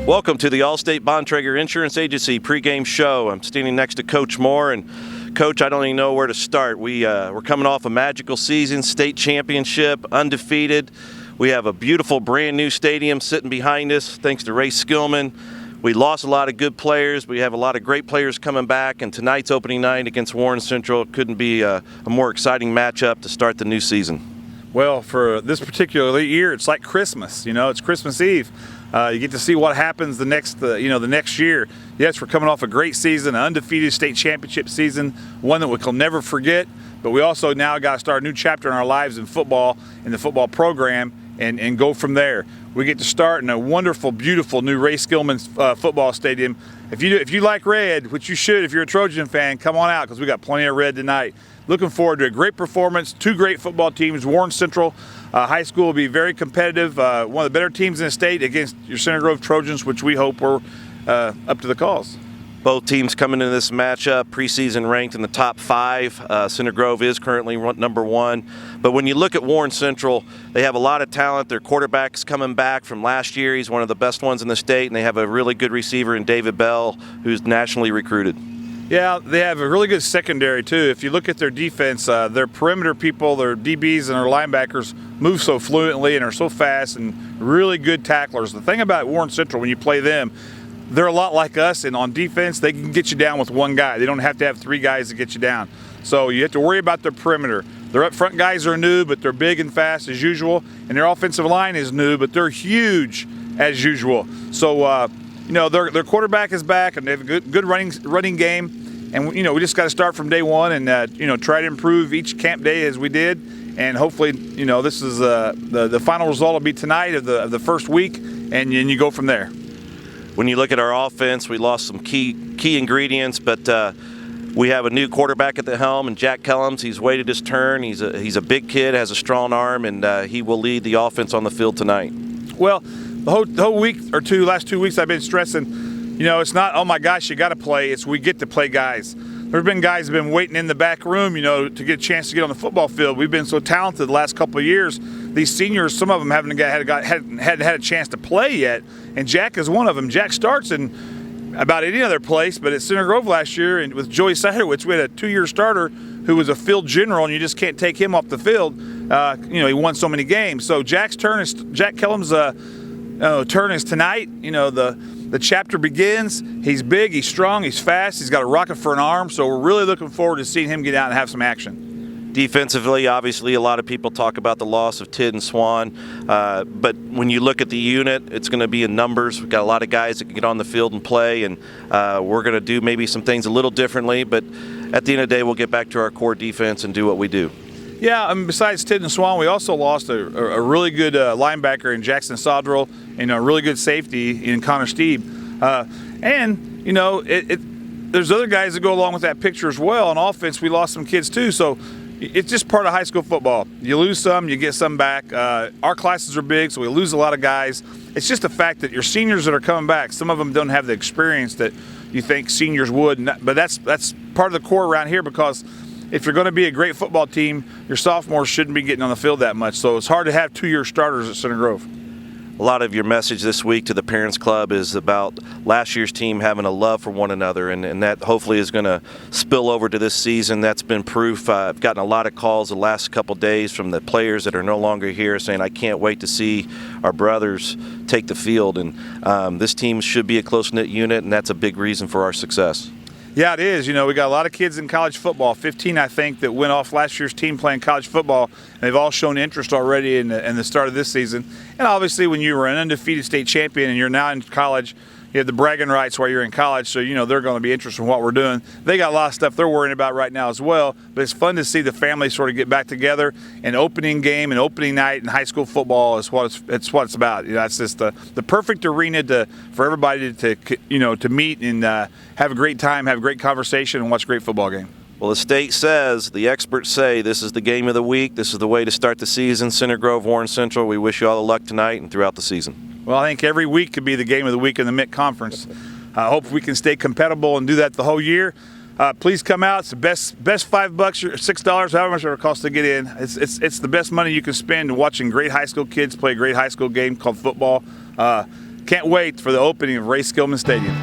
Welcome to the Allstate Bontrager Insurance Agency pregame show. I'm standing next to Coach Moore, and Coach, I don't even know where to start. We're coming off a magical season, state championship, undefeated. We have a beautiful brand new stadium sitting behind us thanks to Ray Skillman. We lost a lot of good players. We have a lot of great players coming back, and tonight's opening night against Warren Central couldn't be a more exciting matchup to start the new season. Well, for this particular year, it's like Christmas. It's Christmas Eve. You get to see what happens the next year. Yes, we're coming off a great season, an undefeated state championship season, one that we'll never forget. But we also now got to start a new chapter in our lives in football, in the football program, and go from there. We get to start in a wonderful, beautiful new Ray Skillman football stadium. If you like red, which you should if you're a Trojan fan, come on out because we got plenty of red tonight. Looking forward to a great performance. Two great football teams. Warren Central High School will be very competitive. One of the better teams in the state against your Center Grove Trojans, which we hope we're up to the cause. Both teams coming into this matchup, preseason ranked in the top 5. Center Grove is currently number 1. But when you look at Warren Central, they have a lot of talent. Their quarterback's coming back from last year. He's one of the best ones in the state, and they have a really good receiver in David Bell, who's nationally recruited. Yeah, they have a really good secondary, too. If you look at their defense, their perimeter people, their DBs and their linebackers move so fluently and are so fast and really good tacklers. The thing about Warren Central, when you play them, they're a lot like us, and on defense, they can get you down with one guy. They don't have to have 3 guys to get you down. So you have to worry about their perimeter. Their up front guys are new, but they're big and fast as usual, and their offensive line is new, but they're huge as usual. So, their quarterback is back, and they have a good running game. And, we just got to start from day one and, try to improve each camp day as we did. And hopefully, this is the final result will be tonight of the first week, and you go from there. When you look at our offense, we lost some key ingredients, but we have a new quarterback at the helm, and Jack Kellums. He's waited his turn. He's a big kid, has a strong arm, and he will lead the offense on the field tonight. Well, the whole week or last 2 weeks, I've been stressing. It's not, oh my gosh, you got to play. It's we get to play guys. There have been guys who have been waiting in the back room, to get a chance to get on the football field. We've been so talented the last couple of years. These seniors, some of them hadn't had a chance to play yet, and Jack is one of them. Jack starts in about any other place, but at Center Grove last year, and with Joey Siderwitz, we had a 2-year starter who was a field general, and you just can't take him off the field. He won so many games. So Jack Kellums' turn is tonight. The chapter begins. He's big, he's strong, he's fast, he's got a rocket for an arm, so we're really looking forward to seeing him get out and have some action. Defensively, obviously, a lot of people talk about the loss of Tid and Swan, but when you look at the unit, it's going to be in numbers. We've got a lot of guys that can get on the field and play, and we're going to do maybe some things a little differently, but at the end of the day, we'll get back to our core defense and do what we do. Yeah, besides Tid and Swan, we also lost a really good linebacker in Jackson Sodrell and a really good safety in Connor Steeb. There's other guys that go along with that picture as well. On offense, we lost some kids too. So it's just part of high school football. You lose some, you get some back. Our classes are big, so we lose a lot of guys. It's just the fact that your seniors that are coming back, some of them don't have the experience that you think seniors would. But that's part of the core around here because if you're going to be a great football team, your sophomores shouldn't be getting on the field that much. So it's hard to have 2-year starters at Center Grove. A lot of your message this week to the Parents Club is about last year's team having a love for one another, and that hopefully is going to spill over to this season. That's been proof. I've gotten a lot of calls the last couple days from the players that are no longer here saying, I can't wait to see our brothers take the field. And this team should be a close-knit unit, and that's a big reason for our success. Yeah, it is. We got a lot of kids in college football, 15, I think, that went off last year's team playing college football, and they've all shown interest already in the start of this season. And obviously, when you were an undefeated state champion and you're now in college, you have the bragging rights while you're in college, so they're going to be interested in what we're doing. They got a lot of stuff they're worrying about right now as well, but it's fun to see the family sort of get back together. An opening game and opening night in high school football is what it's about. It's just the perfect arena for everybody to meet and have a great time, have a great conversation, and watch a great football game. Well, the state says, the experts say, this is the game of the week. This is the way to start the season. Center Grove, Warren Central, we wish you all the luck tonight and throughout the season. Well, I think every week could be the game of the week in the MIC Conference. I hope we can stay compatible and do that the whole year. Please come out. It's the best $5 or $6, however much it costs to get in. It's the best money you can spend watching great high school kids play a great high school game called football. Can't Can't wait for the opening of Ray Skillman Stadium.